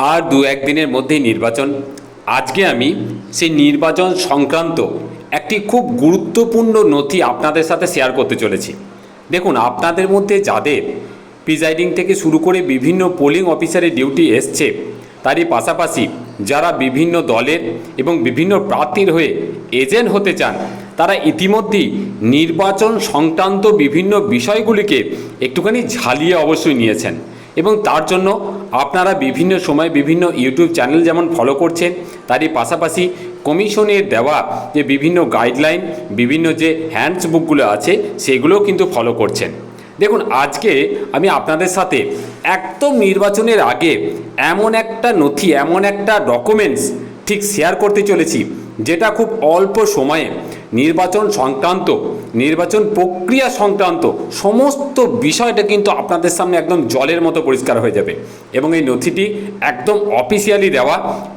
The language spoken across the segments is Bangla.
আর দু একদিনের মধ্যেই নির্বাচন। আজকে আমি সেই নির্বাচন সংক্রান্ত একটি খুব গুরুত্বপূর্ণ নথি আপনাদের সাথে শেয়ার করতে চলেছি। দেখুন, আপনাদের মধ্যে যাদের প্রিজাইডিং থেকে শুরু করে বিভিন্ন পোলিং অফিসারের ডিউটি এসছে, তারই পাশাপাশি যারা বিভিন্ন দলের এবং বিভিন্ন প্রার্থীর হয়ে এজেন্ট হতে চান, তারা ইতিমধ্যেই নির্বাচন সংক্রান্ত বিভিন্ন বিষয়গুলিকে একটুখানি ঝালিয়ে অবশ্যই নিয়েছেন এবং তার জন্য আপনারা বিভিন্ন সময় বিভিন্ন ইউটিউব চ্যানেল যেমন ফলো করছেন, তারই পাশাপাশি কমিশনের দেওয়া যে বিভিন্ন গাইডলাইন, বিভিন্ন যে হ্যান্ডবুকগুলো আছে সেগুলোও কিন্তু ফলো করছেন। দেখুন, আজকে আমি আপনাদের সাথে একদম নির্বাচনের আগে এমন একটা নথি, এমন একটা ডকুমেন্টস ঠিক শেয়ার করতে চলেছি, যেটা খুব অল্প সময়ে নির্বাচন সংক্রান্ত, নির্বাচন প্রক্রিয়া সংক্রান্ত সমস্ত বিষয়টা কিন্তু আপনাদের সামনে একদম জলের মতো পরিষ্কার হয়ে যাবে। এবং এই নথিটি একদম অফিসিয়ালি দেওয়া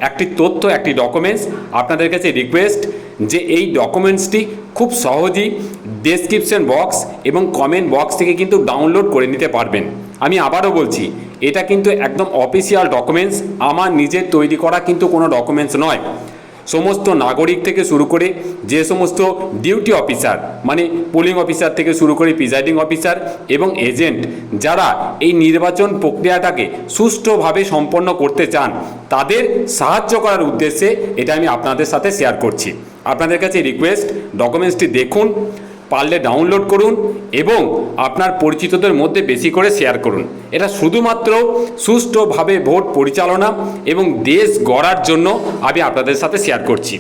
একটি তথ্য, একটি ডকুমেন্টস। আপনাদের কাছে রিকোয়েস্ট যে এই ডকুমেন্টসটি খুব সহজেই ডেসক্রিপশন বক্স এবং কমেন্ট বক্স থেকে কিন্তু ডাউনলোড করে নিতে পারবেন। আমি আবারও বলছি, এটা কিন্তু একদম অফিসিয়াল ডকুমেন্টস, আমার নিজের তৈরি করা কিন্তু কোনো ডকুমেন্টস নয়। সমস্ত নাগরিক থেকে শুরু করে যে সমস্ত ডিউটি অফিসার, মানে পোলিং অফিসার থেকে শুরু করে প্রিজাইডিং অফিসার এবং এজেন্ট, যারা এই নির্বাচন প্রক্রিয়াটাকে সুষ্ঠুভাবে সম্পন্ন করতে চান, তাদের সাহায্য করার উদ্দেশ্যে এটা আমি আপনাদের সাথে শেয়ার করছি। আপনাদের কাছে রিকোয়েস্ট, ডকুমেন্টসটি দেখুন, পারলে ডাউনলোড করুন এবং আপনার পরিচিতদের মধ্যে বেশি করে শেয়ার করুন। এটা শুধুমাত্র সুষ্ঠুভাবে ভোট পরিচালনা এবং দেশ গড়ার জন্য আমি আপনাদের সাথে শেয়ার করছি।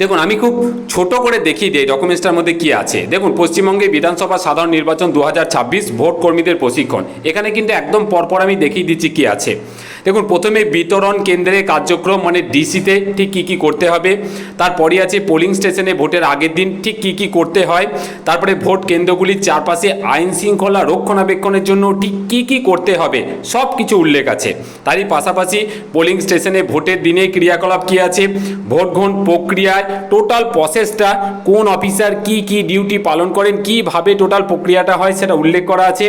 দেখুন, আমি খুব ছোট করে দেখিয়ে দিই ডকুমেন্টসটার মধ্যে কী আছে। দেখুন, পশ্চিমবঙ্গে বিধানসভা সাধারণ নির্বাচন 2026 ভোট কর্মীদের প্রশিক্ষণ, এখানে কিন্তু একদম পরপর আমি দেখিয়ে দিচ্ছি কী আছে। দেখুন, প্রথমে বিতরণ কেন্দ্রে কার্যক্রম, মানে ডিসিতে ঠিক কী কী করতে হবে। তারপরে আছে পোলিং স্টেশনে ভোটের আগের দিন ঠিক কী কী করতে হয়। তারপরে ভোট কেন্দ্রগুলির চারপাশে আইন শৃঙ্খলা রক্ষণাবেক্ষণের জন্য ঠিক কী কী করতে হবে, সব কিছু উল্লেখ আছে। তারই পাশাপাশি পোলিং স্টেশনে ভোটের দিনে ক্রিয়াকলাপ কী আছে, ভোট গ্রহণ প্রক্রিয়ায় টোটাল প্রসেসটা কোন অফিসার কি কি ডিউটি পালন করেন, কিভাবে টোটাল প্রক্রিয়াটা হয় সেটা উল্লেখ করা আছে।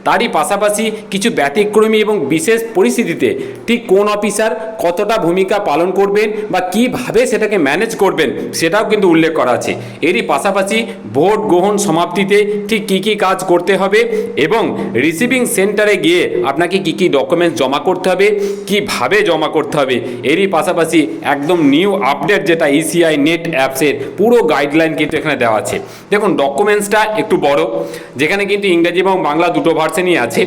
তারই পাশাপাশি কিছু ব্যতিক্রমী এবং বিশেষ পরিস্থিতিতে ঠিক কোন অফিসার কতটা ভূমিকা পালন করবেন বা কিভাবে সেটাকে ম্যানেজ করবেন সেটাও কিন্তু উল্লেখ করা আছে। এরই পাশাপাশি ভোট গ্রহণ সমাপ্তিতে ঠিক কী কী কাজ করতে হবে এবং রিসিভিং সেন্টারে গিয়ে আপনাকে কী কী ডকুমেন্টস জমা করতে হবে, কিভাবে জমা করতে হবে। এরই পাশাপাশি একদম নিউ আপডেট যেটা ইসিআই নেট অ্যাপসের পুরো গাইডলাইন কিন্তু এখানে দেওয়া আছে। দেখুন, ডকুমেন্টসটা একটু বড়, যেখানে কিন্তু ইংরেজি এবং বাংলা দুটো ভার্সনই আছে।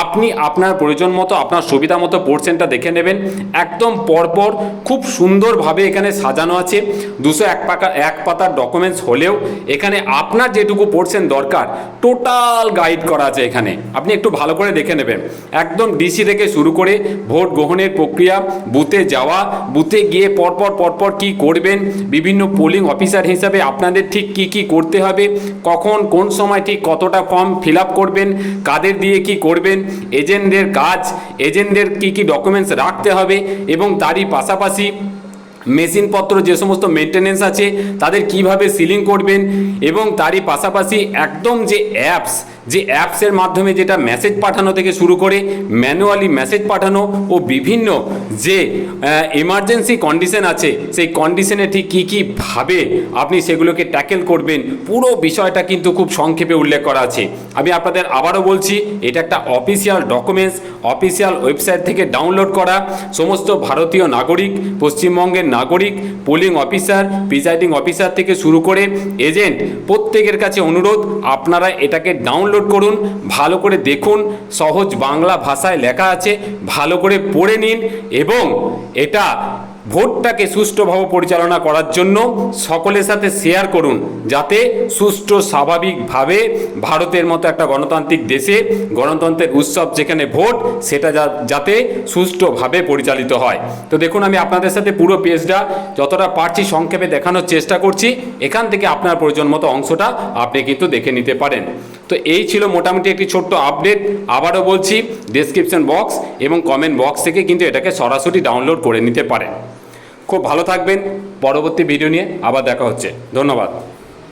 আপনি আপনার প্রয়োজন মতো, আপনার সুবিধা মতো পোর্শনটা দেখে নেবেন। একদম পরপর খুব সুন্দরভাবে এখানে সাজানো আছে। 201 পাতার ডকুমেন্টস হলেও এখানে আপনার যেটুকু পোর্শন দরকার টোটাল গাইড করা আছে। এখানে আপনি একটু ভালো করে দেখে নেবেন। একদম ডিসি থেকে শুরু করে ভোট গ্রহণের প্রক্রিয়া, বুথে যাওয়া, বুথে গিয়ে পরপর কি করবেন, বিভিন্ন পোলিং অফিসার হিসাবে আপনাদের ঠিক কি কি করতে হবে, কখন কোন সময় ঠিক কতটা ফর্ম ফিল আপ করবেন, কাদের দিয়ে কি করবেন, এজেন্টদের কাজ, এজেন্টদের কি কি ডকুমেন্টস রাখতে হবে এবং তারই পাশাপাশি মেশিনপত্র যে সমস্ত মেনটেনেন্স আছে তাদের কিভাবে সিলিং করবেন এবং তারই পাশাপাশি একদম যে অ্যাপসের মাধ্যমে যেটা মেসেজ পাঠানো থেকে শুরু করে ম্যানুয়ালি মেসেজ পাঠানো ও বিভিন্ন যে এমার্জেন্সি কন্ডিশন আছে সেই কন্ডিশনে ঠিক কী কীভাবে আপনি সেগুলোকে ট্যাকেল করবেন, পুরো বিষয়টা কিন্তু খুব সংক্ষেপে উল্লেখ করা আছে। আমি আপনাদের আবারও বলছি, এটা একটা অফিসিয়াল ডকুমেন্টস, অফিসিয়াল ওয়েবসাইট থেকে ডাউনলোড করা। সমস্ত ভারতীয় নাগরিক, পশ্চিমবঙ্গের নাগরিক, পোলিং অফিসার, প্রিজাইডিং অফিসার থেকে শুরু করে এজেন্ট, প্রত্যেকের কাছে অনুরোধ, আপনারা এটাকে ডাউনলোড করুন, ভালো করে দেখুন। সহজ বাংলা ভাষায় লেখা আছে, ভালো করে পড়ে নিন এবং এটা ভোটটাকে সুষ্ঠুভাবে পরিচালনা করার জন্য সকলের সাথে শেয়ার করুন, যাতে সুষ্ঠু স্বাভাবিকভাবে ভারতের মতো একটা গণতান্ত্রিক দেশে গণতন্ত্রের উৎসব যেখানে ভোট, সেটা যাতে সুষ্ঠুভাবে পরিচালিত হয়। তো দেখুন, আমি আপনাদের সাথে পুরো পেজটা যতটা পারছি সংক্ষেপে দেখানোর চেষ্টা করছি। এখান থেকে আপনার প্রয়োজন মতো অংশটা আপনি কিন্তু দেখে নিতে পারেন। তো এই ছিল মোটামুটি একটি ছোট্ট আপডেট। আবারও বলছি, ডেসক্রিপশন বক্স এবং কমেন্ট বক্স থেকে কিন্তু এটাকে সরাসরি ডাউনলোড করে নিতে পারেন। খুব ভালো থাকবেন। পরবর্তী ভিডিও নিয়ে আবার দেখা হচ্ছে। ধন্যবাদ।